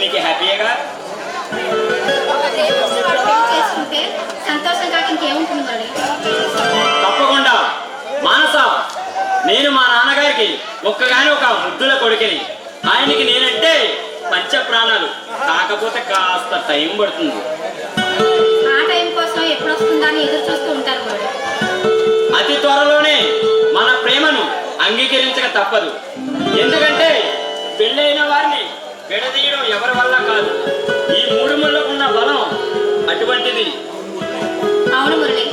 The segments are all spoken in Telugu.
నీకు హ్యాపీగా చేసుకుంటే సంతోషం కాక ఇంకేముంటుంది మరి. తప్పకుండా మానస, నేను మా నాన్నగారికి ఒక్కగాని ఒక ముద్దుల కొడుకుని. ఆయనకి నేనంటే పంచ ప్రాణాలు. కాకపోతే కాస్త టైం పడుతుంది. ఆ టైం కోసం ఎప్పుడు వస్తుందా అని ఎదురు చూస్తూ ఉంటారు మరి. అతి త్వరలోనే మన ప్రేమను అంగీకరించక తప్పదు. ఎందుకంటే పెళ్ళైన వారిని విడదీయడం ఎవరి వల్ల కాదు. ఈ మూడు ముళ్ళకున్న బలం అటువంటిది. అవును మురళి,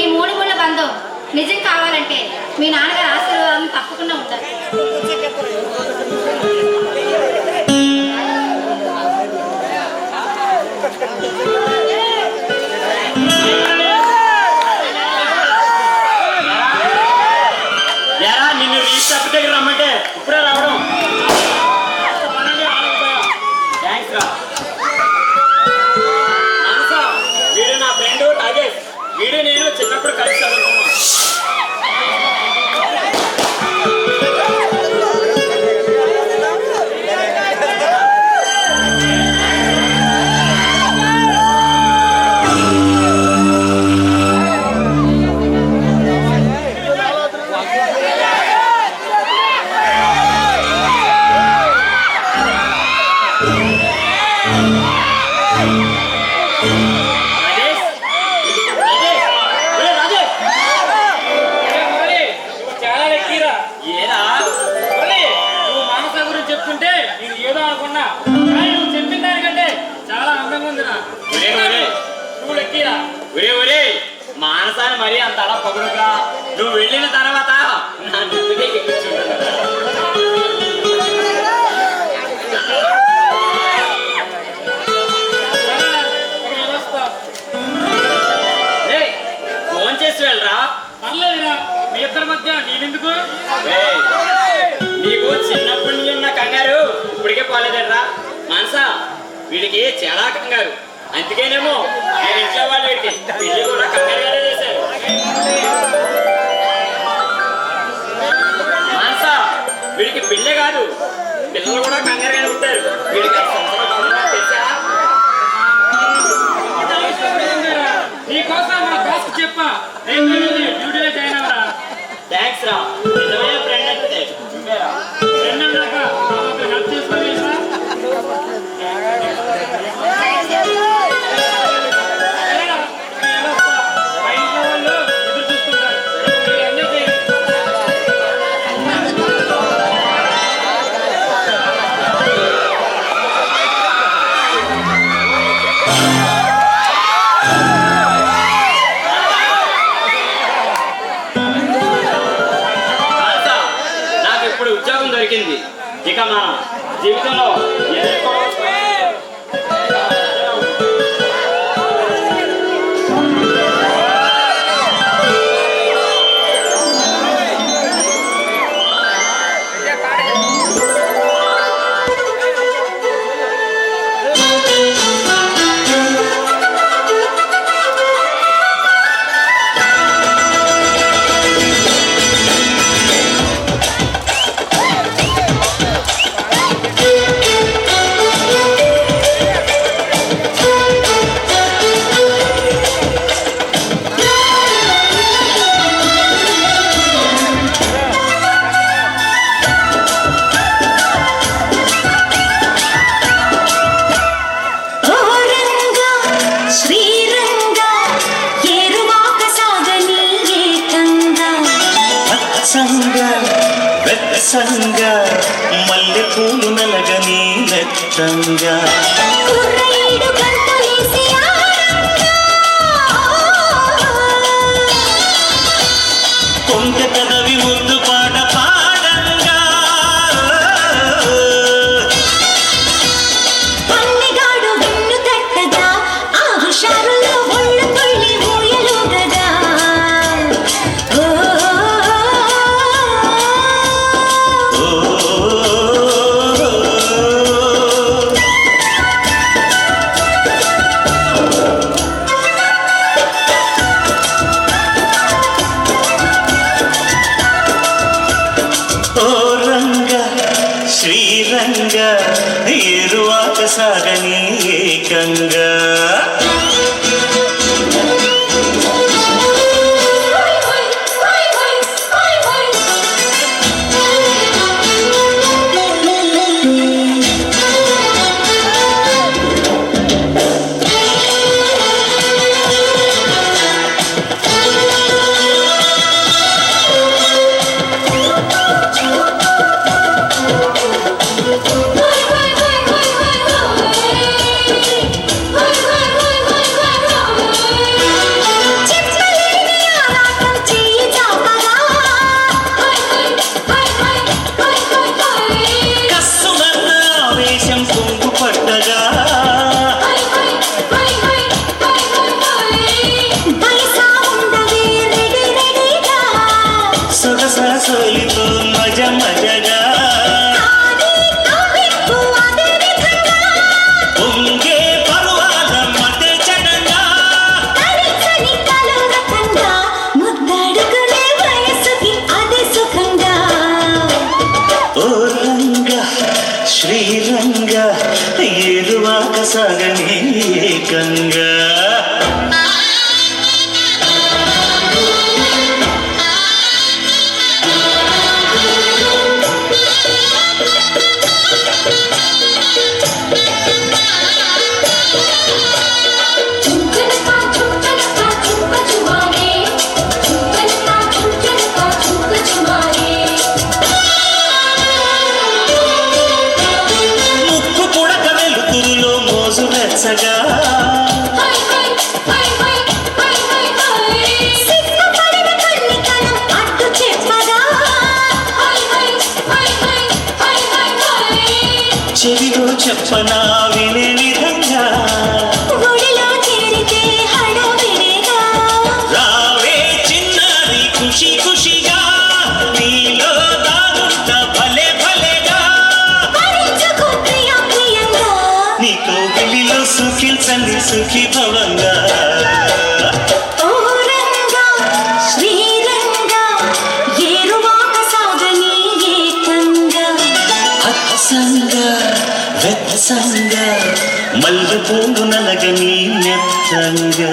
ఈ మూడు ముళ్ళ బంధం నిజం కావాలంటే మీ నాన్నగారి ఆశీర్వాదాలను తప్పకుండా ఉంటారు. నిన్ను రీచ్ దగ్గర రమ్మంటే ఇప్పుడే రావడం. థ్యాంక్స్ రా. వీడు నా ఫ్రెండ్ రాజేష్. వీడు నేను చిన్నప్పుడు కలిసి చదువుకున్నాం. మానసాన్ని మరీ అంత అలా పొగడుగా. నువ్వు వెళ్ళిన తర్వాత నా నిద్రకే ఫోన్ చేసి వెళ్ళరా. పర్లేదురా, మీ ఇద్దరి మధ్య నేనెందుకు? నీకు చిన్నప్పటి నుంచి ఉన్న కంగారు ఇప్పటికే పోలేదర్రా. మానసా, వీడికి చాలా కంగారు. అందుకేనేమో నేను ఇంట్లో వాళ్ళు వీడికి పెళ్లి కూడా కంగారుగానే చేశారు. మానసా, వీడికి పెళ్ళే కాదు, పిల్లలు కూడా కంగారుగానే ఉంటారు. వీడికి తెలుసా? నీకోసం నా బాస్కి చెప్పా, డ్యూటీలో జాయిన్ అవరా. థ్యాంక్స్ రా. నిజమైన ఫ్రెండ్ అంటే ఫ్రెండ్ అన్నాక హెల్ప్ చేసుకోవాలి. ఉద్యోగం దొరికింది. ఇక మన జీవితంలో వెచ్చంగా మల్లె పూలు నలగని నెత్తంగా కొంగ కదవి ముందు పాట పాడంగా పన్నెగాడు వెన్ను తట్టగా ఆ హుషారులో ఒళ్ళు తుళ్ళి ఊయలుగగా వెచ్చంగా సోలితో మజ మజగా పొంగే పర్వాల మధ్య చడంగా ముద్దడుకునే వయసుకి అది సుఖంగా ఓ రంగ శ్రీరంగ ఏరువాక సాగని ఏకంగా ముక్కు పుడక వెలుతురులో మోజు వెచ్చగా చెవిలో చెప్పనా వినే విధంగా రావే చిన్నది ఖుషి ఖుషిగా నీలో దాగుంట భలే భలేగా నీ కోగిలిలో సుఖించండి సుఖీ భవంగా వెచ్చంగా మల్లె పూలు నలగని నెత్తంగా